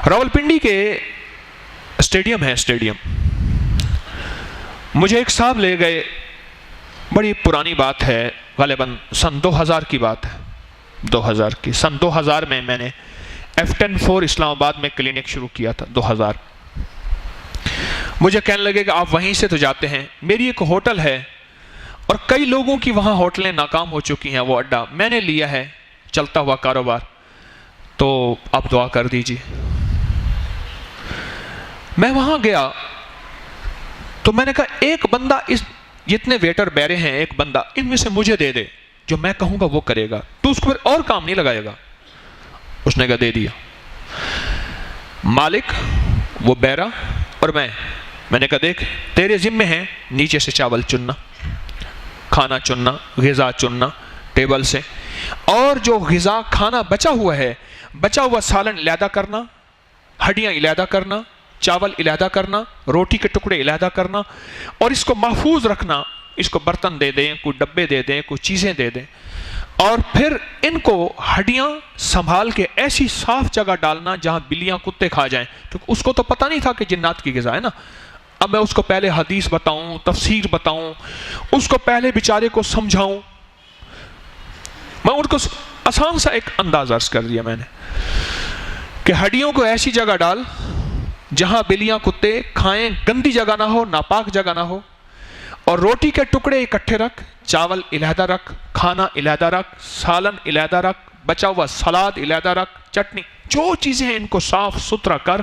راولپنڈی کے اسٹیڈیم ہے، اسٹیڈیم مجھے ایک صاحب لے گئے، بڑی پرانی بات ہے، غالباً سن 2000 کی بات ہے، 2000 کی، سن 2000 میں نے F104 اسلام آباد میں کلینک شروع کیا تھا، 2000۔ مجھے کہنے لگے کہ آپ وہیں سے تو جاتے ہیں، میری ایک ہوٹل ہے اور کئی لوگوں کی وہاں ہوٹلیں ناکام ہو چکی ہیں، وہ اڈا میں نے لیا ہے، چلتا ہوا کاروبار، تو آپ دعا کر دیجئے۔ میں وہاں گیا تو میں نے کہا ایک بندہ، اس جتنے ویٹر بیرے ہیں، ایک بندہ ان میں سے مجھے دے دے، جو میں کہوں گا وہ کرے گا، تو اس کو پھر اور کام نہیں لگائے گا۔ اس نے کہا دے دیا۔ مالک، وہ بیرا اور میں نے کہا دیکھ تیرے ذمے ہیں نیچے سے چاول چننا، کھانا چننا، غذا چننا ٹیبل سے، اور جو غذا کھانا بچا ہوا ہے، بچا ہوا سالن علیحدہ کرنا، ہڈیاں علیحدہ کرنا، چاول علیحدہ کرنا، روٹی کے ٹکڑے علیحدہ کرنا، اور اس کو محفوظ رکھنا، اس کو برتن دے دیں، کوئی ڈبے دے دیں، کوئی چیزیں دے دیں، اور پھر ان کو ہڈیاں سنبھال کے ایسی صاف جگہ ڈالنا جہاں بلیاں کتے کھا جائیں، کیونکہ اس کو تو پتہ نہیں تھا کہ جنات کی غذا ہے نا۔ اب میں اس کو پہلے حدیث بتاؤں، تفسیر بتاؤں، اس کو پہلے بیچارے کو سمجھاؤں، میں ان کو آسان سا ایک انداز عرض کر دیا میں نے کہ ہڈیوں کو ایسی جگہ ڈال جہاں بلیاں کتے کھائیں، گندی جگہ نہ ہو، ناپاک جگہ نہ ہو، اور روٹی کے ٹکڑے اکٹھے رکھ، چاول علیحدہ رکھ، کھانا علیحدہ رکھ، سالن علیحدہ رکھ، بچا ہوا سلاد علیحدہ رکھ، چٹنی، جو چیزیں ہیں ان کو صاف ستھرا کر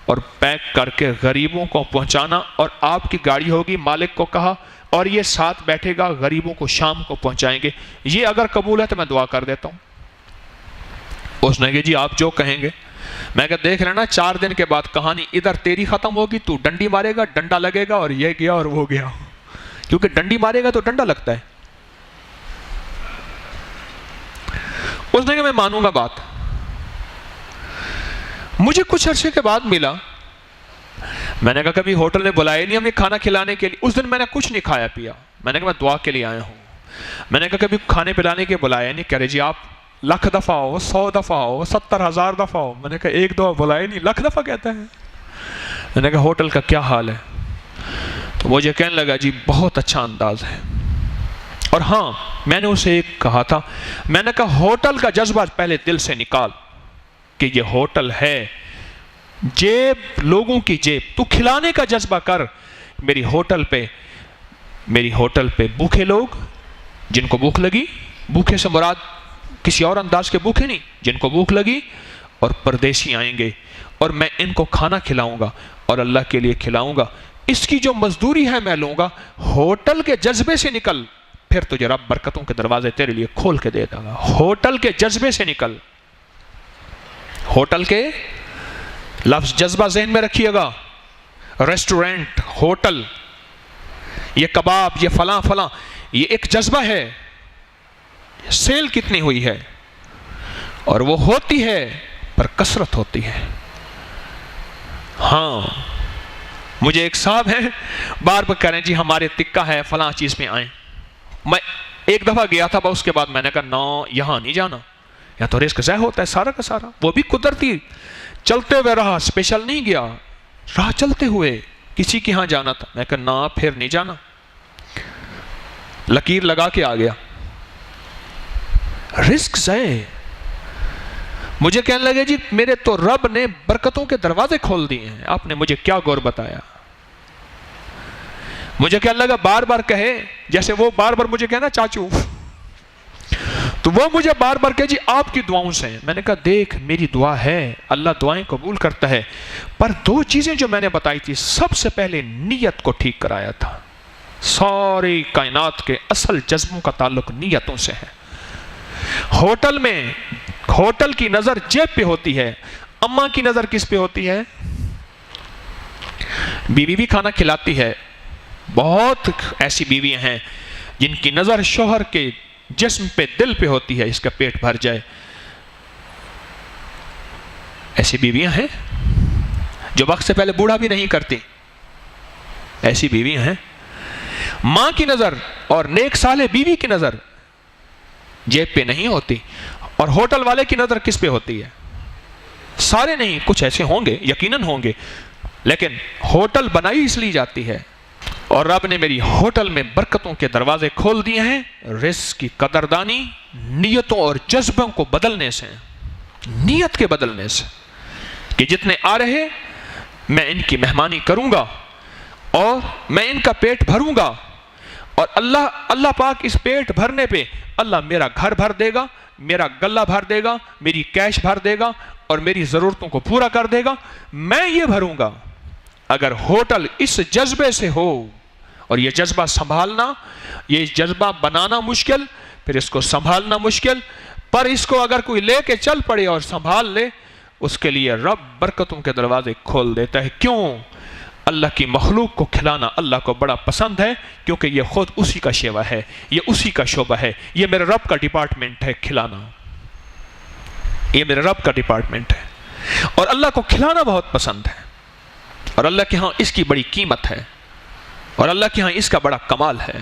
اور پیک کر کے غریبوں کو پہنچانا، اور آپ کی گاڑی ہوگی، مالک کو کہا، اور یہ ساتھ بیٹھے گا، غریبوں کو شام کو پہنچائیں گے، یہ اگر قبول ہے تو میں دعا کر دیتا ہوں۔ اس نے کہا جی آپ جو کہیں گے۔ میں کہا دیکھ لینا 4 دن کے بعد کہانی ادھر تیری ختم ہوگی، تو ڈنڈی مارے گا، ڈنڈا لگے گا، اور یہ گیا اور وہ گیا، کیونکہ ڈنڈی مارے گا تو ڈنڈا لگتا ہے۔ اس نے کہا میں مانوں گا بات۔ مجھے کچھ عرصے کے بعد ملا، میں نے کہا کبھی ہوٹل نے بلایا نہیں ہمیں کھانا کھلانے کے لیے، اس دن میں نے کچھ نہیں کھایا پیا، میں نے کہا میں دعا کے لیے آیا ہوں۔ میں نے کہا کبھی کھانے پلانے کے بلایا نہیں، کہہ رہے جی آپ 1,00,000 دفعہ ہو، 100 دفعہ ہو، 70,000 دفعہ ہو۔ میں نے کہا ایک دفعہ بلایا نہیں، 1,00,000 دفعہ کہتا ہے۔ میں نے کہا ہوٹل کا کیا حال ہے؟ تو مجھے کہنے لگا جی بہت اچھا انداز ہے، اور ہاں میں نے اسے ایک کہا تھا، میں نے کہا ہوٹل کا جذبہ پہلے دل سے نکال کہ یہ ہوٹل ہے، جیب لوگوں کی جیب، تو کھلانے کا جذبہ کر۔ میری ہوٹل پہ بھوکے لوگ، جن کو بھوک لگی، بھوکے سے مراد کسی اور انداز کے بھوکے نہیں، جن کو بھوک لگی، اور پردیسی آئیں گے، اور میں ان کو کھانا کھلاؤں گا اور اللہ کے لیے کھلاؤں گا، اس کی جو مزدوری ہے میں لوں گا۔ ہوٹل کے جذبے سے نکل، پھر تجھے رب برکتوں کے دروازے تیرے لیے کھول کے دے گا۔ ہوٹل کے جذبے سے نکل، ہوٹل کے لفظ جذبہ ذہن میں رکھیے گا، ریسٹورنٹ، ہوٹل، یہ کباب، یہ فلاں فلاں، یہ ایک جذبہ ہے۔ سیل کتنی ہوئی ہے، اور وہ ہوتی ہے پر کثرت ہوتی ہے۔ ہاں مجھے ایک صاحب ہیں، بار بار کہہ رہے ہیں جی ہمارے تکہ ہے فلاں چیز میں آئیں۔ میں ایک دفعہ گیا تھا، اس کے بعد میں نے کہا نہ یہاں نہیں جانا، یا تو رزق ضائع ہوتا ہے سارا کا سارا۔ وہ بھی قدرتی چلتے ہوئے رہا، اسپیشل نہیں گیا، راہ چلتے ہوئے کسی کے ہاں جانا تھا، میں کہا نہ پھر نہیں جانا، لکیر لگا کے آ گیا۔ رزق ضائع۔ مجھے کہنے لگے جی میرے تو رب نے برکتوں کے دروازے کھول دیے ہیں، آپ نے مجھے کیا غور بتایا؟ مجھے کہنے لگا بار بار کہے، جیسے وہ بار بار مجھے کہنا چاچو، تو وہ مجھے بار بار کہے جی آپ کی دعاؤں سے ہیں۔ میں نے کہا دیکھ میری دعا ہے، اللہ دعائیں قبول کرتا ہے، پر 2 چیزیں جو میں نے بتائی تھی، سب سے پہلے نیت کو ٹھیک کرایا تھا۔ ساری کائنات کے اصل جذبوں کا تعلق نیتوں سے ہے۔ ہوٹل میں، ہوٹل کی نظر جیب پہ ہوتی ہے، اماں کی نظر کس پہ ہوتی ہے؟ بیوی بھی کھانا کھلاتی ہے، بہت ایسی بیویاں ہیں جن کی نظر شوہر کے جسم پہ، دل پہ ہوتی ہے، اس کا پیٹ بھر جائے۔ ایسی بیویاں ہیں جو وقت سے پہلے بوڑھا بھی نہیں کرتی، ایسی بیویاں ہیں۔ ماں کی نظر اور نیک صالح بیوی کی نظر جیب پہ نہیں ہوتی، اور ہوٹل والے کی نظر کس پہ ہوتی ہے؟ سارے نہیں، کچھ ایسے ہوں گے، یقیناً ہوں گے، لیکن ہوٹل بنائی اس لیے جاتی ہے، اور رب نے میری ہوٹل میں برکتوں کے دروازے کھول دیے ہیں رزق کی قدردانی نیتوں اور جذبوں کو بدلنے سے، نیت کے بدلنے سے، کہ جتنے آ رہے میں ان کی مہمانی کروں گا اور میں ان کا پیٹ بھروں گا، اور اللہ پاک اس پیٹ بھرنے پہ اللہ میرا گھر بھر دے گا، میرا گلہ بھر دے گا، میری کیش بھر دے گا اور میری ضرورتوں کو پورا کر دے گا، میں یہ بھروں گا۔ اگر ہوٹل اس جذبے سے ہو، اور یہ جذبہ سنبھالنا، یہ جذبہ بنانا مشکل، پھر اس کو سنبھالنا مشکل، پر اس کو اگر کوئی لے کے چل پڑے اور سنبھال لے، اس کے لیے رب برکتوں کے دروازے کھول دیتا ہے۔ کیوں؟ اللہ کی مخلوق کو کھلانا اللہ کو بڑا پسند ہے، کیونکہ یہ خود اسی کا شیوا ہے، یہ اسی کا شعبہ ہے، یہ میرے رب کا ڈپارٹمنٹ ہے کھلانا، یہ میرے رب کا ڈپارٹمنٹ ہے، اور اللہ کو کھلانا بہت پسند ہے، اور اللہ کے ہاں اس کی بڑی قیمت ہے، اور اللہ کے ہاں اس کا بڑا کمال ہے۔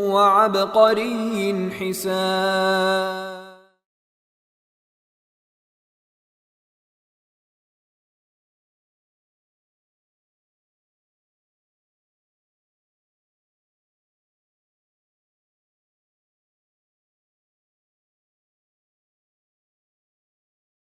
وَعَبْقَرِيٍّ حِسَانٍ